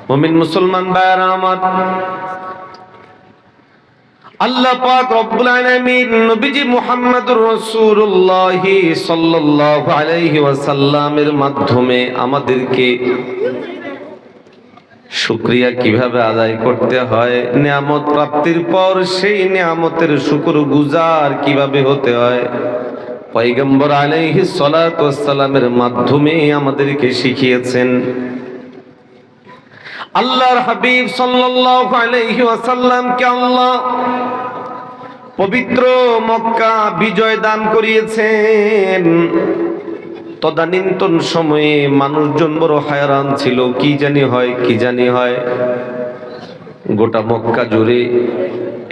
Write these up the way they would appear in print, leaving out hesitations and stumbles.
মুমিন মুসলমান ভাইরা আমার, আল্লাহ পাক রব্বুল আলামিন নবীজি মুহাম্মদুর রাসূলুল্লাহ সাল্লাল্লাহু আলাইহি ওয়াসাল্লামের মাধ্যমে আমাদেরকে শুকরিয়া কিভাবে আদায় করতে হয়, নিয়ামত প্রাপ্তির পর সেই নিয়ামতের শুকরগুজার কিভাবে হতে হয়, পয়গম্বর আলাইহিস সালাতু ওয়াস সালামের মাধ্যমে আমাদেরকে শিখিয়েছেন। আল্লাহর হাবিব সাল্লাল্লাহু আলাইহি ওয়াসাল্লামকে আল্লাহ পবিত্র মক্কা বিজয় দান করিয়েছেন। তদানীন্তন সময়ে মানুষজন বড় হায়রান ছিল, কি জানি হয়। গোটা মক্কা জুড়ে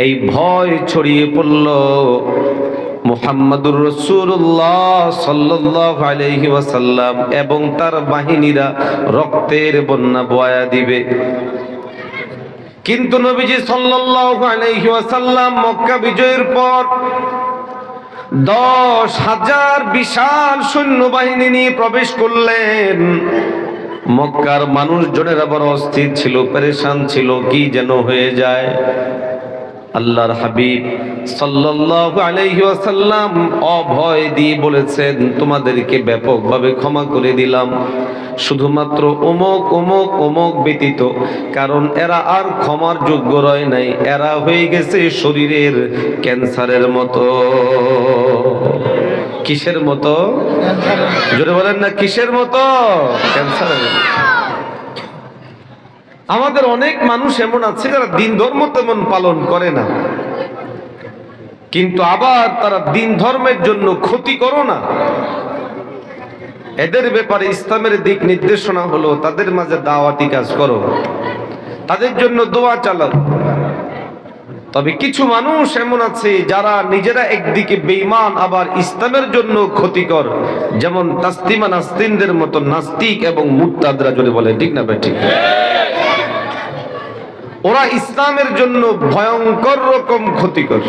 এই ভয় ছড়িয়ে পড়ল, মুহাম্মাদুর রাসূলুল্লাহ সাল্লাল্লাহু আলাইহি ওয়াসাল্লাম এবং তার বাহিনীরা রক্তের বন্যা বয়া দিবে। কিন্তু নবীজি সাল্লাল্লাহু আলাইহি ওয়াসাল্লাম মক্কা বিজয়ের পর 10,000 বিশাল সৈন্যবাহিনী নিয়ে প্রবেশ করলেন। মক্কার মানুষজনেরা বড় অস্থির ছিল, পেরেশান ছিল, কি যেন হয়ে যায়। আল্লাহর হাবিব সাল্লাল্লাহু আলাইহি ওয়াসাল্লাম অভয় দিয়ে বলেছেন, তোমাদেরকে ব্যাপকভাবে ক্ষমা করে দিলাম, শুধুমাত্র অমুক অমুক অমুক ব্যতীত, কারণ এরা আর ক্ষমার যোগ্য রয় নাই, এরা হয়ে গেছে শরীরের ক্যান্সারের মতো। কিসের মতো? জোরে বলেন না, কিসের মতো? ক্যান্সারের মতো। আমাদের অনেক মানুষ এমন আছে যারা দিন ধর্ম তেমন পালন করে না, কিন্তু আবার তারা দিন ধর্মের জন্য ক্ষতি করো না। এদের ব্যাপারে ইসলামের দিক নির্দেশনা হলো তাদের মাঝে দাওয়াতি কাজ করো, তাদের জন্য দোয়া চালাও। তবে কিছু মানুষ এমন আছে যারা নিজেরা একদিকে বেঈমান আবার ইসলামের জন্য ক্ষতিকর, যেমন তাসলিমা নাস্তিনদের মতো নাস্তিক এবং মুরতাদরা, যদি বলে ঠিক না ভাই? ঠিক। ওরা ইসলামের জন্য ভয়ঙ্কর রকম ক্ষতিকর।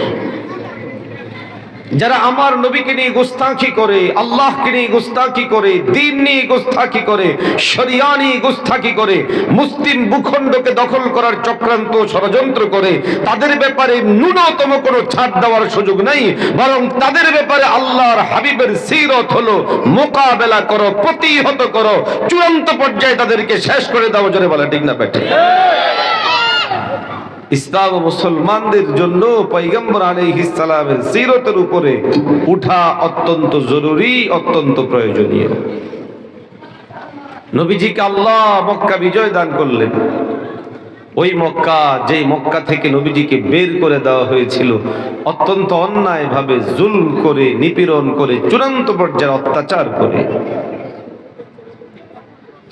যারা আমার নবীকে নিয়ে গুস্তাখি করে, আল্লাহকে নিয়ে গুস্তাখি করে, দ্বীন নিয়ে গুস্তাখি করে, শরিয়া নিয়ে গুস্তাখি করে, মুসলিম ভূখণ্ডকে দখল করার চক্রান্ত ষড়যন্ত্র করে, তাদের ব্যাপারে ন্যূনতম কোনো ছাড় দেওয়ার সুযোগ নাই, বরং তাদের ব্যাপারে আল্লাহর হাবিবের সিরত হলো মোকাবেলা করো, প্রতিহত করো, চূড়ান্ত পর্যায়ে তাদেরকে শেষ করে দাও। জোরে বলে ঠিক না বেঠিক? ইসলাম ও মুসলমানদের জন্য পয়গম্বর আলাইহিস সালামের সিরতের উপরে উঠা অত্যন্ত জরুরি, অত্যন্ত প্রয়োজনীয়। নবীজিকে আল্লাহ মক্কা বিজয় দান করলেন। ওই মক্কা, যেই মক্কা থেকে নবীজিকে বের করে দেওয়া হয়েছিল অত্যন্ত অন্যায় ভাবে, জুলম করে, নিপীড়ন করে, চূড়ান্ত পর্যায়ে অত্যাচার করে।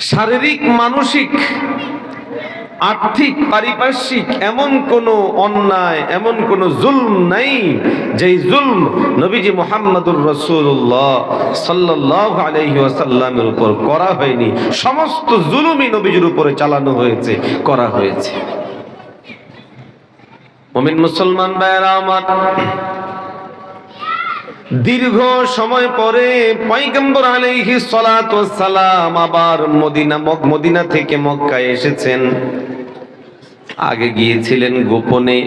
শারীরিক, মানসিক, আর্থিক, পারিপার্শ্বিক এমন কোনো অন্যায়, এমন কোনো জুলম নাই যেই জুলম নবীজি মুহাম্মদুর রাসূলুল্লাহ সাল্লাল্লাহু আলাইহি ওয়াসাল্লামের উপর করা হয়নি। সমস্ত জুলুমই নবীজির উপরে চালানো হয়েছে, করা হয়েছে। মুমিন মুসলমান ভাইরা আমার, দীর্ঘ সময় পরে পয়গম্বর আলাইহিস সালাতু ওয়াস সালাম আবার মদিনা থেকে মক্কায় এসেছেন। আগে গিয়েছিলেন গোপনে,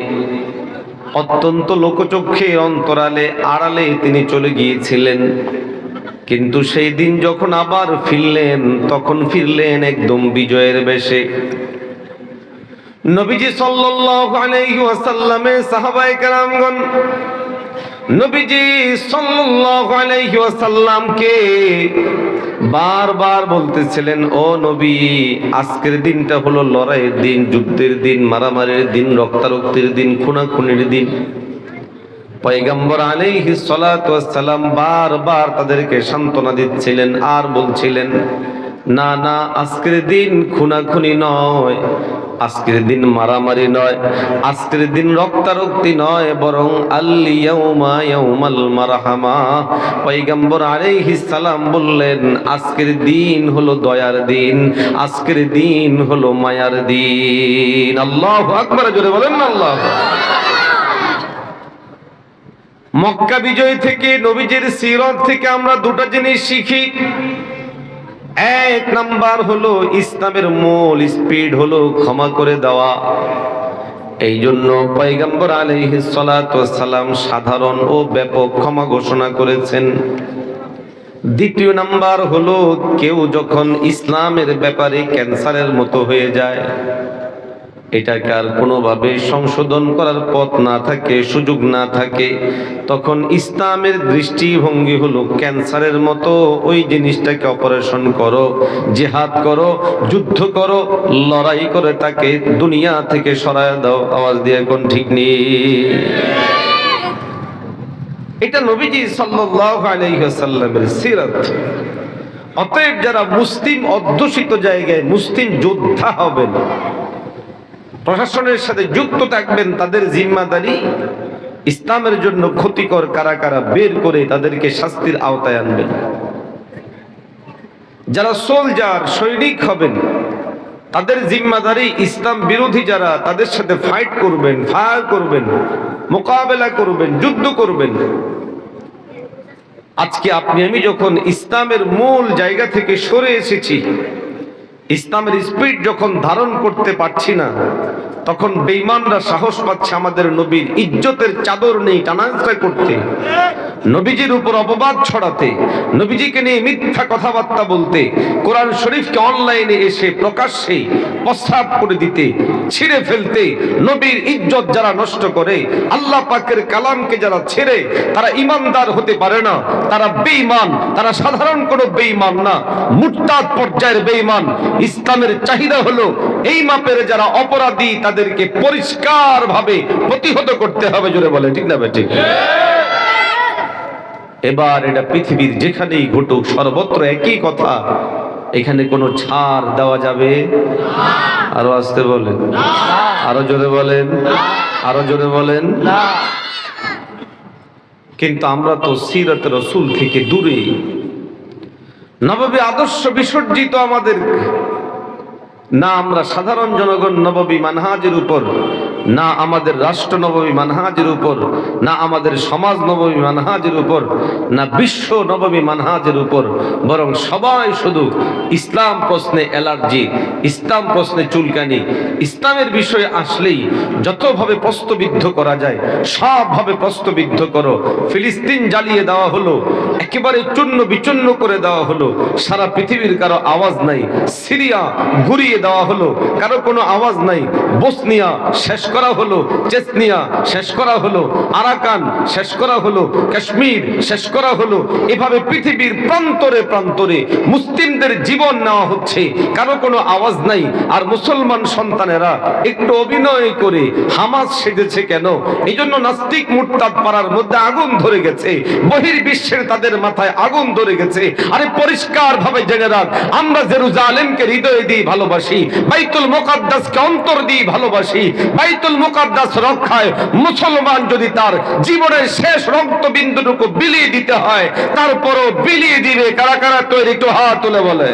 অত্যন্ত লোকচক্ষের অন্তরালে, আড়ালে তিনি চলে গিয়েছিলেন। কিন্তু সেই দিন যখন আবার ফিরলেন, তখন ফিরলেন একদম বিজয়ের বেশে। নবীজি সাল্লাল্লাহু আলাইহি ওয়াসাল্লামের সাহাবায়ে কেরামগণ নবীজি সাল্লাল্লাহু আলাইহি ওয়াসাল্লামকে বারবার বলতেছিলেন, ও নবী, আজকের দিনটা হলো লড়াইয়ের দিন, যুদ্ধের দিন, মারামারির দিন, রক্তারক্তির দিন, খুনাখুনির দিন। পয়গম্বর আলাইহিস সালাতু ওয়াস সালাম বারবার তাদেরকে সান্ত্বনা দিচ্ছিলেন আর বলছিলেন, না না, আজকের দিন খুনাখুনি নয়, আজকের দিন মারামারি নয়, আজকের দিন রক্তারক্তি নয়, বরং আল ইয়াউমা ইয়াউমাল মারহামা। পয়গম্বর আলাইহিস সালাম বললেন, আজকের দিন হলো দয়ার দিন, আজকের দিন হলো মায়ার দিন। আল্লাহু আকবার, জোরে বলেন না আল্লাহ। মক্কা বিজয় থেকে, নবীজির সিরত থেকে আমরা দুটো জিনিস শিখি। এক নাম্বার হলো ইসলামের মূল স্পিড হলো ক্ষমা করে দেওয়া। এই জন্য পয়গম্বর আলাইহিস সালাতু ওয়াস সালাম সাধারণ ও ব্যাপক ক্ষমা ঘোষণা করেছেন। দ্বিতীয় নাম্বার হলো কেউ যখন ইসলামের ব্যাপারে ক্যান্সারের মতো হয়ে যায়, এটাকে আর কোনোভাবে সংশোধন করার পথ না থাকে, সুযোগ না থাকে, তখন ইসলামের দৃষ্টিভঙ্গি হলো ক্যান্সারের মতো। ওই জিনিসটাকে অপারেশন করো, জিহাদ করো, যুদ্ধ করো, লড়াই করে তাকে দুনিয়া থেকে সরায় দাও। আওয়াজ দিয়ে কোন ঠিক নেই? এটা নবীজি সাল্লাল্লাহু আলাইহি ওয়াসাল্লামের সিরাত। অতএব যারা মুসলিম অধ্যুষিত জায়গায় মুসলিম যোদ্ধা হবেন, প্রশাসনের সাথে যুক্ত থাকবেন, তাদের জিম্মাদারি ইসলামের জন্য ক্ষতিকর কারা কারা বের করে তাদেরকে শাস্তির আওতায় আনবেন। যারা সোলজার সৈনিক হবেন, তাদের জিম্মাদারি ইসলাম বিরোধী যারা, তাদের সাথে ফাইট করবেন, ফায়ার করবেন, মোকাবেলা করবেন, যুদ্ধ করবেন। আজকে আপনি আমি যখন ইসলামের মূল জায়গা থেকে সরে এসেছি, ইসলামের স্পিড যখন ধারণ করতে পারছি না, তখন বেঈমানরা সাহস পাচ্ছে আমাদের নবীর ইজ্জতের চাদর নেই টানাহেঁচড়া করতে, নবীজির উপর অপবাদ ছড়াতে, নবীজিকে নিয়ে মিথ্যা কথাবার্তা বলতে, কোরআন শরীফকে অনলাইনে এসে প্রকাশ্যে প্রস্তাব করে দিতে, ছিঁড়ে ফেলতে। নবীর ইজ্জত যারা নষ্ট করে, আল্লাহ পাকের কালামকে যারা ছেড়ে, তারা ইমানদার হতে পারে না, তারা বেঈমান। তারা সাধারণ কোনো বেঈমান না, মুরতাদ পর্যায়ের বেঈমান। ইসলামের চাহিদা হলো এই মাপের যারা অপরাধী তাদেরকে পরিষ্কার ভাবে প্রতিহত করতে হবে। জোরে বলে ঠিক না বেঠিক? এবার এটা পৃথিবীর যেখানেই ঘটুক সর্বত্র একই কথা, এখানে কোনো ছাড় দেওয়া যাবে? আরো আসতে বলেন, আরো জোরে বলেন, আরো জোরে বলেন। কিন্তু আমরা তো সিরাত রাসূল থেকে দূরে, নববী আদর্শ বিসর্জিত আমাদের। না আমরা সাধারণ জনগণ নববী মানহাজের উপর, না আমাদের রাষ্ট্র নববী মানহাজের উপর, না আমাদের সমাজ নববী মানহাজের উপর, না বিশ্ব নববী মানহাজের উপর, বরং সবাই শুধু ইসলাম প্রশ্নে অ্যালার্জি, ইসলাম প্রশ্নে চুলকানি। ইসলামের বিষয়ে আসলেই যতভাবে প্রশ্নবিদ্ধ করা যায় সবভাবে প্রশ্নবিদ্ধ করো। ফিলিস্তিন জ্বালিয়ে দেওয়া হলো, একেবারে চূর্ণ বিচূর্ণ করে দেওয়া হলো, সারা পৃথিবীর কারো আওয়াজ নাই। সিরিয়া ঘুরিয়ে দেওয়া হলো, কারো কোনো আওয়াজ নাই। বসনিয়া শেষ করা হলো, চেচনিয়া শেষ করা হলো, আরাকান শেষ করা হলো, কাশ্মীর শেষ করা হলো। এভাবে পৃথিবীর প্রান্তরে প্রান্তরে মুসলিমদের জীবন নেওয়া হচ্ছে, কারো কোনো আওয়াজ নাই। আর মুসলমান সন্তানেরা একটু অভিনয় করে হামাস সেজেছে কেন? এই জন্য নাস্তিক মুরতাদ পাড়ার মধ্যে আগুন ধরে গেছে, বহির্বিশ্বের তাদের মাথায় আগুন ধরে গেছে। আরে পরিষ্কার ভাবে জেনে রাখ, আমরা জেরুজালেমকে হৃদয়ে দিয়ে ভালোবাসি, বাইতুল মুকাদ্দাসকে অন্তর দিয়ে ভালোবাসি। বাইতুল মুকাদ্দাস রক্ষায় মুসলমান যদি তার জীবনের শেষ রক্তবিন্দুটুকু বিলিয়ে দিতে হয়, তারপরও বিলিয়ে দিবে। কারা কারা তৈরি? একটু হাত তুলে বলে।